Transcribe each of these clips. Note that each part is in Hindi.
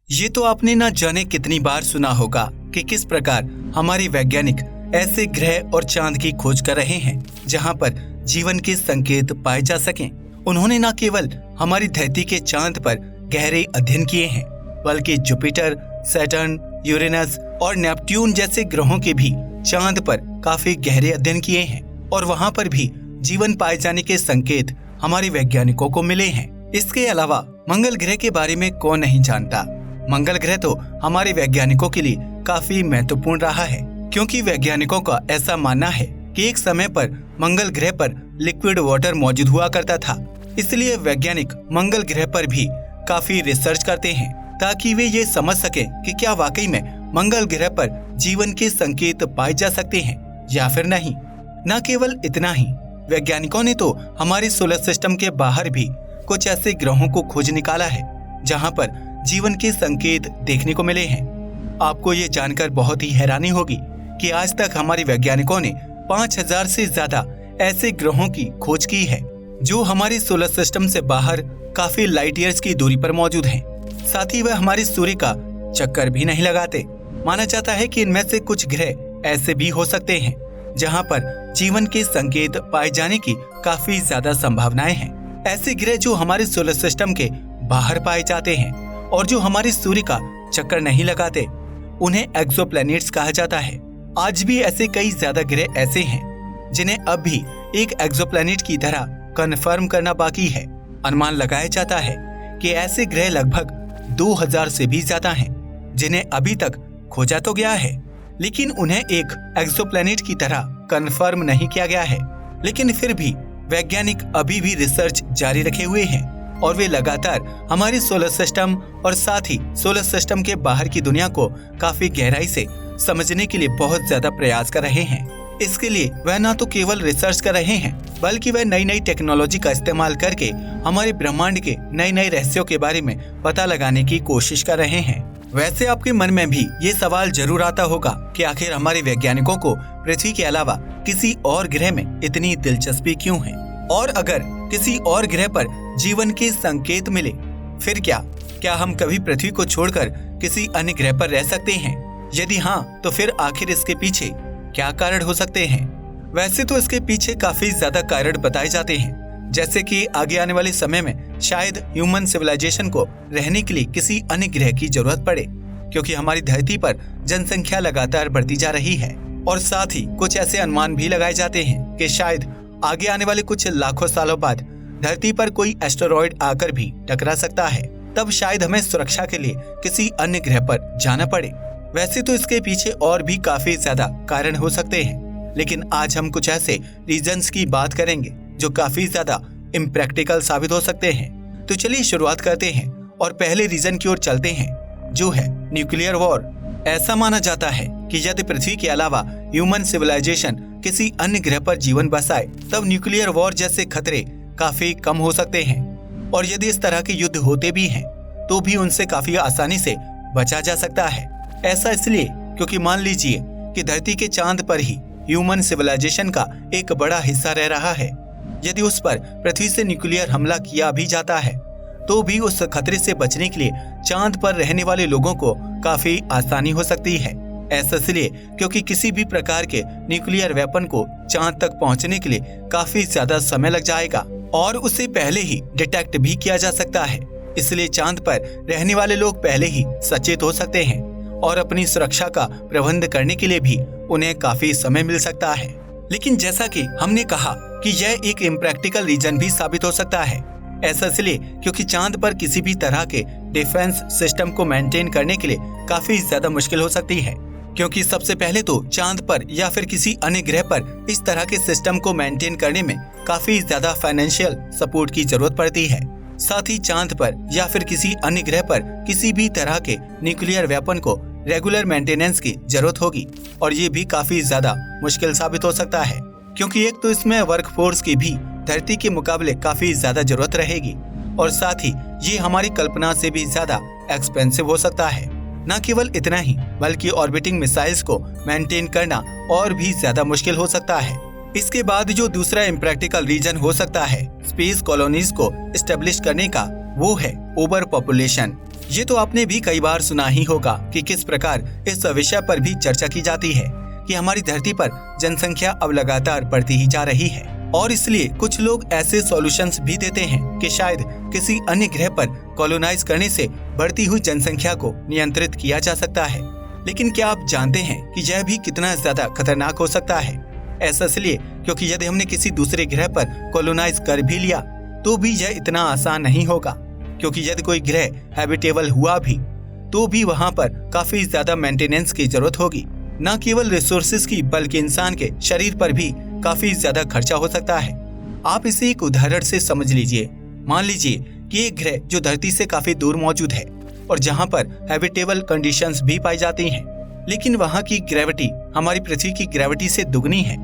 ये तो आपने ना जाने कितनी बार सुना होगा कि किस प्रकार हमारे वैज्ञानिक ऐसे ग्रह और चांद की खोज कर रहे हैं जहां पर जीवन के संकेत पाए जा सकें। उन्होंने न केवल हमारी धरती के चांद पर गहरे अध्ययन किए हैं, बल्कि जुपिटर, सैटर्न, यूरेनस और नेपट्यून जैसे ग्रहों के भी चांद पर काफी गहरे अध्ययन किए हैं और वहां पर भी जीवन पाए जाने के संकेत हमारे वैज्ञानिकों को मिले हैं। इसके अलावा मंगल ग्रह के बारे में कौन नहीं जानता। मंगल ग्रह तो हमारे वैज्ञानिकों के लिए काफी महत्वपूर्ण रहा है, क्योंकि वैज्ञानिकों का ऐसा मानना है कि एक समय पर मंगल ग्रह पर लिक्विड वाटर मौजूद हुआ करता था। इसलिए वैज्ञानिक मंगल ग्रह पर भी काफी रिसर्च करते हैं ताकि वे ये समझ सके कि क्या वाकई में मंगल ग्रह पर जीवन के संकेत पाए जा सकते हैं या फिर नहीं। न केवल इतना ही, वैज्ञानिकों ने तो हमारे सोलर सिस्टम के बाहर भी कुछ ऐसे ग्रहों को खोज निकाला है जहां पर जीवन के संकेत देखने को मिले हैं। आपको ये जानकर बहुत ही हैरानी होगी कि आज तक हमारे वैज्ञानिकों ने 5000 से ज्यादा ऐसे ग्रहों की खोज की है जो हमारे सोलर सिस्टम से बाहर काफी लाइट ईयर्स की दूरी पर मौजूद हैं। साथ ही वह हमारे सूर्य का चक्कर भी नहीं लगाते। माना जाता है कि इनमें से कुछ ग्रह ऐसे भी हो सकते हैं जहां पर जीवन के संकेत पाए जाने की काफी ज्यादा संभावनाएं हैं। ऐसे ग्रह जो हमारे सोलर सिस्टम के बाहर पाए जाते हैं और जो हमारे सूर्य का चक्कर नहीं लगाते, उन्हें एक्सोप्लैनेट्स कहा जाता है। आज भी ऐसे कई ज्यादा ग्रह ऐसे हैं जिन्हें अब भी एक एक्सोप्लैनेट की तरह कन्फर्म करना बाकी है। अनुमान लगाया जाता है कि ऐसे ग्रह लगभग 2000 से भी ज्यादा हैं जिन्हें अभी तक खोजा तो गया है, लेकिन उन्हें एक एक्सोप्लैनेट की तरह कन्फर्म नहीं किया गया है। लेकिन फिर भी वैज्ञानिक अभी भी रिसर्च जारी रखे हुए हैं और वे लगातार हमारे सोलर सिस्टम और साथ ही सोलर सिस्टम के बाहर की दुनिया को काफी गहराई से समझने के लिए बहुत ज्यादा प्रयास कर रहे हैं। इसके लिए वह न तो केवल रिसर्च कर रहे हैं, बल्कि वह नई नई टेक्नोलॉजी का इस्तेमाल करके हमारे ब्रह्मांड के नए नए रहस्यों के बारे में पता लगाने की कोशिश कर रहे हैं। वैसे आपके मन में भी ये सवाल जरूर आता होगा कि आखिर हमारे वैज्ञानिकों को पृथ्वी के अलावा किसी और ग्रह में इतनी दिलचस्पी क्यों है, और अगर किसी और ग्रह पर जीवन के संकेत मिले फिर क्या हम कभी पृथ्वी को छोड़कर किसी अन्य ग्रह पर रह सकते हैं? यदि हाँ, तो फिर आखिर इसके पीछे क्या कारण हो सकते हैं? वैसे तो इसके पीछे काफी ज्यादा कारण बताए जाते हैं, जैसे कि आगे आने वाले समय में शायद ह्यूमन सिविलाइजेशन को रहने के लिए किसी अन्य ग्रह की जरूरत पड़े, क्योंकि हमारी धरती पर जनसंख्या लगातार बढ़ती जा रही है। और साथ ही कुछ ऐसे अनुमान भी लगाए जाते हैं कि शायद आगे आने वाले कुछ लाखों सालों बाद धरती पर कोई एस्टेरॉयड आकर भी टकरा सकता है, तब शायद हमें सुरक्षा के लिए किसी अन्य ग्रह पर जाना पड़े। वैसे तो इसके पीछे और भी काफी ज्यादा कारण हो सकते हैं, लेकिन आज हम कुछ ऐसे रीजंस की बात करेंगे जो काफी ज्यादा इम्प्रैक्टिकल साबित हो सकते हैं। तो चलिए शुरुआत करते हैं और पहले रीजन की ओर चलते हैं, जो है न्यूक्लियर वॉर। ऐसा माना जाता है कि यदि पृथ्वी के अलावा ह्यूमन सिविलाइजेशन किसी अन्य ग्रह पर जीवन बसाए, तब न्यूक्लियर वॉर जैसे खतरे काफी कम हो सकते हैं। और यदि इस तरह के युद्ध होते भी हैं, तो भी उनसे काफी आसानी से बचा जा सकता है। ऐसा इसलिए क्योंकि मान लीजिए कि धरती के चांद पर ही ह्यूमन सिविलाइजेशन का एक बड़ा हिस्सा रह रहा है। यदि उस पर पृथ्वी से न्यूक्लियर हमला किया भी जाता है, तो भी उस खतरे से बचने के लिए चांद पर रहने वाले लोगों को काफी आसानी हो सकती है। ऐसा इसलिए क्योंकि किसी भी प्रकार के न्यूक्लियर वेपन को चांद तक पहुंचने के लिए काफी ज्यादा समय लग जाएगा और उसे पहले ही डिटेक्ट भी किया जा सकता है। इसलिए चांद पर रहने वाले लोग पहले ही सचेत हो सकते हैं और अपनी सुरक्षा का प्रबंध करने के लिए भी उन्हें काफी समय मिल सकता है। लेकिन जैसा कि हमने कहा कि यह एक इम्प्रैक्टिकल रीजन भी साबित हो सकता है। ऐसा इसलिए क्योंकि चांद पर किसी भी तरह के डिफेंस सिस्टम को मेंटेन करने के लिए काफी ज्यादा मुश्किल हो सकती है, क्योंकि सबसे पहले तो चांद पर या फिर किसी अन्य ग्रह पर इस तरह के सिस्टम को मेंटेन करने में काफी ज्यादा फाइनेंशियल सपोर्ट की जरूरत पड़ती है। साथ ही चांद पर या फिर किसी अन्य ग्रह पर किसी भी तरह के न्यूक्लियर वेपन को रेगुलर मेंटेनेंस की जरूरत होगी और ये भी काफी ज्यादा मुश्किल साबित हो सकता है, क्योंकि एक तो इसमें वर्कफोर्स की भी धरती के मुकाबले काफी ज्यादा जरूरत रहेगी और साथ ही ये हमारी कल्पना से भी ज्यादा एक्सपेंसिव हो सकता है। न केवल इतना ही, बल्कि ऑर्बिटिंग मिसाइल्स को मेंटेन करना और भी ज्यादा मुश्किल हो सकता है। इसके बाद जो दूसरा इम्प्रैक्टिकल रीजन हो सकता है स्पेस कॉलोनीज को एस्टेब्लिश करने का, वो है ओवर पॉपुलेशन। ये तो आपने भी कई बार सुना ही होगा कि किस प्रकार इस विषय पर भी चर्चा की जाती है कि हमारी धरती पर जनसंख्या अब लगातार बढ़ती ही जा रही है और इसलिए कुछ लोग ऐसे सॉल्यूशंस भी देते हैं कि शायद किसी अन्य ग्रह पर कॉलोनाइज करने से बढ़ती हुई जनसंख्या को नियंत्रित किया जा सकता है। लेकिन क्या आप जानते हैं कि यह भी कितना ज्यादा खतरनाक हो सकता है? ऐसा इसलिए क्योंकि यदि हमने किसी दूसरे ग्रह पर कॉलोनाइज कर भी लिया तो भी यह इतना आसान नहीं होगा, क्योंकि यदि कोई ग्रह हैबिटेबल हुआ भी तो भी वहाँ पर काफी ज्यादा मेंटेनेंस की जरूरत होगी। न केवल रिसोर्सेज की बल्कि इंसान के शरीर पर भी काफी ज्यादा खर्चा हो सकता है। आप इसे एक उदाहरण से समझ लीजिए। मान लीजिए कि एक ग्रह जो धरती से काफी दूर मौजूद है और जहाँ पर हैबिटेबल कंडीशंस भी पाई जाती हैं, लेकिन वहाँ की ग्रेविटी हमारी पृथ्वी की ग्रेविटी से दुगनी है।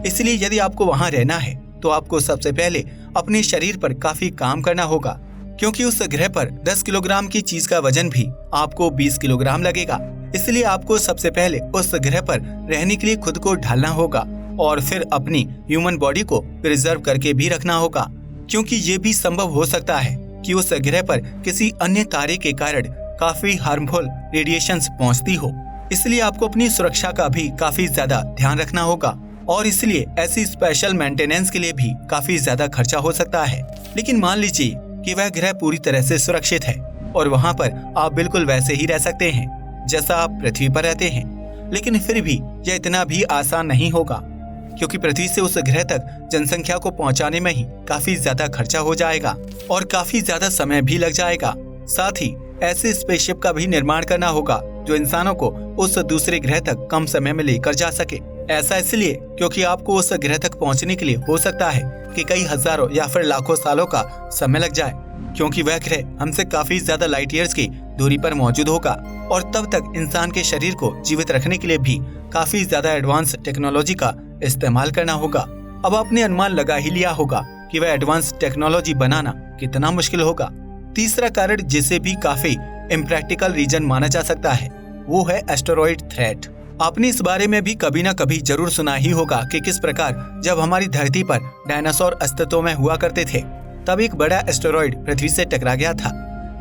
इसलिए यदि आपको वहाँ रहना है तो आपको सबसे पहले अपने शरीर पर काफी काम करना होगा, क्योंकि उस ग्रह पर 10 किलोग्राम की चीज का वजन भी आपको 20 किलोग्राम लगेगा। इसलिए आपको सबसे पहले उस ग्रह पर रहने के लिए खुद को ढालना होगा और फिर अपनी ह्यूमन बॉडी को प्रिजर्व करके भी रखना होगा, क्योंकि ये भी संभव हो सकता है कि उस ग्रह पर किसी अन्य कार्य के कारण काफी हार्मफुल रेडिएशंस पहुंचती हो। इसलिए आपको अपनी सुरक्षा का भी काफी ज्यादा ध्यान रखना होगा और इसलिए ऐसी स्पेशल मेंटेनेंस के लिए भी काफी ज्यादा खर्चा हो सकता है। लेकिन मान लीजिए कि वह ग्रह पूरी तरह से सुरक्षित है और वहाँ पर आप बिल्कुल वैसे ही रह सकते हैं जैसा आप पृथ्वी पर रहते हैं। लेकिन फिर भी यह इतना भी आसान नहीं होगा, क्योंकि पृथ्वी से उस ग्रह तक जनसंख्या को पहुंचाने में ही काफी ज्यादा खर्चा हो जाएगा और काफी ज्यादा समय भी लग जाएगा। साथ ही ऐसे स्पेसशिप का भी निर्माण करना होगा जो इंसानों को उस दूसरे ग्रह तक कम समय में लेकर जा सके। ऐसा इसलिए क्योंकि आपको उस ग्रह तक पहुंचने के लिए हो सकता है कि कई हजारों या फिर लाखों सालों का समय लग जाए, क्योंकि वह ग्रह हमसे काफी ज्यादा लाइट ईयर्स की दूरी पर मौजूद होगा और तब तक इंसान के शरीर को जीवित रखने के लिए भी काफी ज्यादा एडवांस टेक्नोलॉजी का इस्तेमाल करना होगा। अब आपने अनुमान लगा ही लिया होगा कि वह एडवांस टेक्नोलॉजी बनाना कितना मुश्किल होगा। तीसरा कारण जिसे भी काफी इम्प्रैक्टिकल रीजन माना जा सकता है वो है एस्टेरॉइड थ्रेट। आपने इस बारे में भी कभी न कभी जरूर सुना ही होगा कि किस प्रकार जब हमारी धरती पर डायनासोर अस्तित्व में हुआ करते थे तब एक बड़ा एस्टेरॉइड पृथ्वी से टकरा गया था,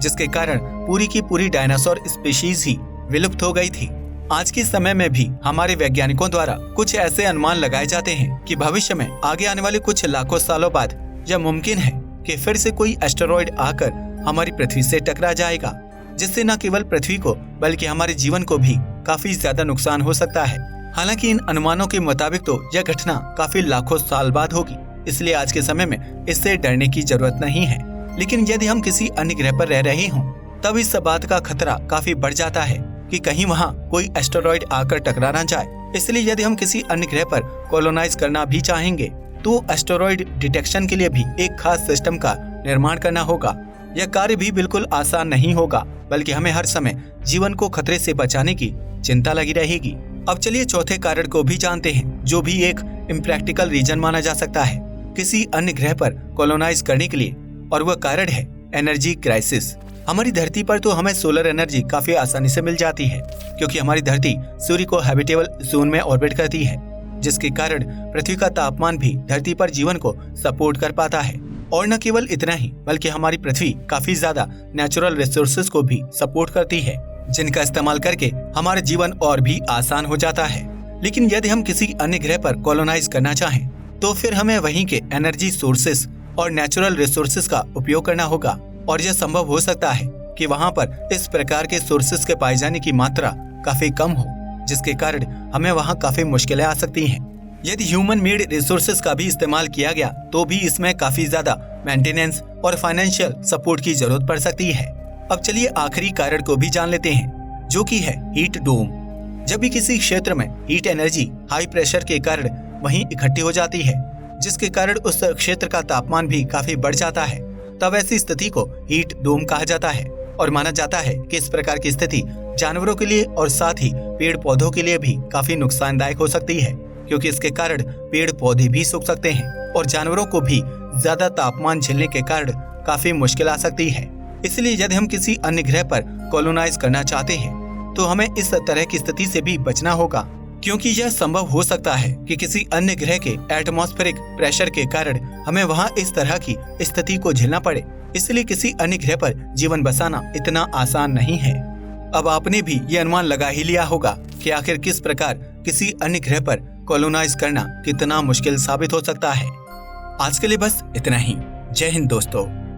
जिसके कारण पूरी की पूरी डायनासोर स्पीशीज ही विलुप्त हो गई थी। आज के समय में भी हमारे वैज्ञानिकों द्वारा कुछ ऐसे अनुमान लगाए जाते हैं कि भविष्य में आगे आने वाले कुछ लाखों सालों बाद यह मुमकिन है कि फिर से कोई एस्टेरॉइड आकर हमारी पृथ्वी से टकरा जाएगा, जिससे न केवल पृथ्वी को बल्कि हमारे जीवन को भी काफी ज्यादा नुकसान हो सकता है। हालांकि इन अनुमानों के मुताबिक तो यह घटना काफी लाखों साल बाद होगी, इसलिए आज के समय में इससे डरने की जरूरत नहीं है। लेकिन यदि हम किसी अन्य ग्रह पर रह रहे हों तब इस बात का खतरा काफी बढ़ जाता है कि कहीं वहाँ कोई एस्टेरॉइड आकर टकरा न जाए। इसलिए यदि हम किसी अन्य ग्रह पर कॉलोनाइज करना भी चाहेंगे तो एस्टेरॉइड डिटेक्शन के लिए भी एक खास सिस्टम का निर्माण करना होगा। यह कार्य भी बिल्कुल आसान नहीं होगा, बल्कि हमें हर समय जीवन को खतरे से बचाने की चिंता लगी रहेगी। अब चलिए चौथे कारण को भी जानते हैं, जो भी एक इम्प्रैक्टिकल रीजन माना जा सकता है किसी अन्य ग्रह पर कॉलोनाइज करने के लिए, और वह कारण है एनर्जी क्राइसिस। हमारी धरती पर तो हमें सोलर एनर्जी काफी आसानी से मिल जाती है, क्योंकि हमारी धरती सूर्य को हैबिटेबल जोन में ऑर्बिट करती है, जिसके कारण पृथ्वी का तापमान भी धरती पर जीवन को सपोर्ट कर पाता है। और न केवल इतना ही, बल्कि हमारी पृथ्वी काफी ज्यादा नेचुरल रिसोर्सेज को भी सपोर्ट करती है, जिनका इस्तेमाल करके हमारा जीवन और भी आसान हो जाता है। लेकिन यदि हम किसी अन्य ग्रह पर कॉलोनाइज करना चाहें तो फिर हमें वहीं के एनर्जी सोर्सेस और नेचुरल रिसोर्सेज का उपयोग करना होगा, और यह संभव हो सकता है कि वहाँ पर इस प्रकार के सोर्सेज के पाए जाने की मात्रा काफी कम हो, जिसके कारण हमें वहाँ काफी मुश्किलें आ सकती हैं। यदि ह्यूमन मेड रिसोर्सेज का भी इस्तेमाल किया गया तो भी इसमें काफी ज्यादा मेंटेनेंस और फाइनेंशियल सपोर्ट की जरूरत पड़ सकती है। अब चलिए आखिरी कारण को भी जान लेते हैं, जो कि है हीट डोम। जब भी किसी क्षेत्र में हीट एनर्जी हाई प्रेशर के कारण वहीं इकट्ठी हो जाती है, जिसके कारण उस क्षेत्र का तापमान भी काफी बढ़ जाता है, तब ऐसी स्थिति को हीट डोम कहा जाता है। और माना जाता है कि इस प्रकार की स्थिति जानवरों के लिए और साथ ही पेड़ पौधों के लिए भी काफी नुकसानदायक हो सकती है, क्योंकि इसके कारण पेड़ पौधे भी सूख सकते हैं और जानवरों को भी ज्यादा तापमान झेलने के कारण काफी मुश्किल आ सकती है। इसलिए यदि हम किसी अन्य ग्रह पर कॉलोनाइज करना चाहते हैं तो हमें इस तरह की स्थिति से भी बचना होगा, क्योंकि यह संभव हो सकता है कि किसी अन्य ग्रह के एटमॉस्फेरिक प्रेशर के कारण हमें वहां इस तरह की स्थिति को झेलना पड़े। इसलिए किसी अन्य ग्रह पर जीवन बसाना इतना आसान नहीं है। अब आपने भी ये अनुमान लगा ही लिया होगा कि आखिर किस प्रकार किसी अन्य ग्रह पर कॉलोनाइज करना कितना मुश्किल साबित हो सकता है। आज के लिए बस इतना ही। जय हिंद दोस्तों।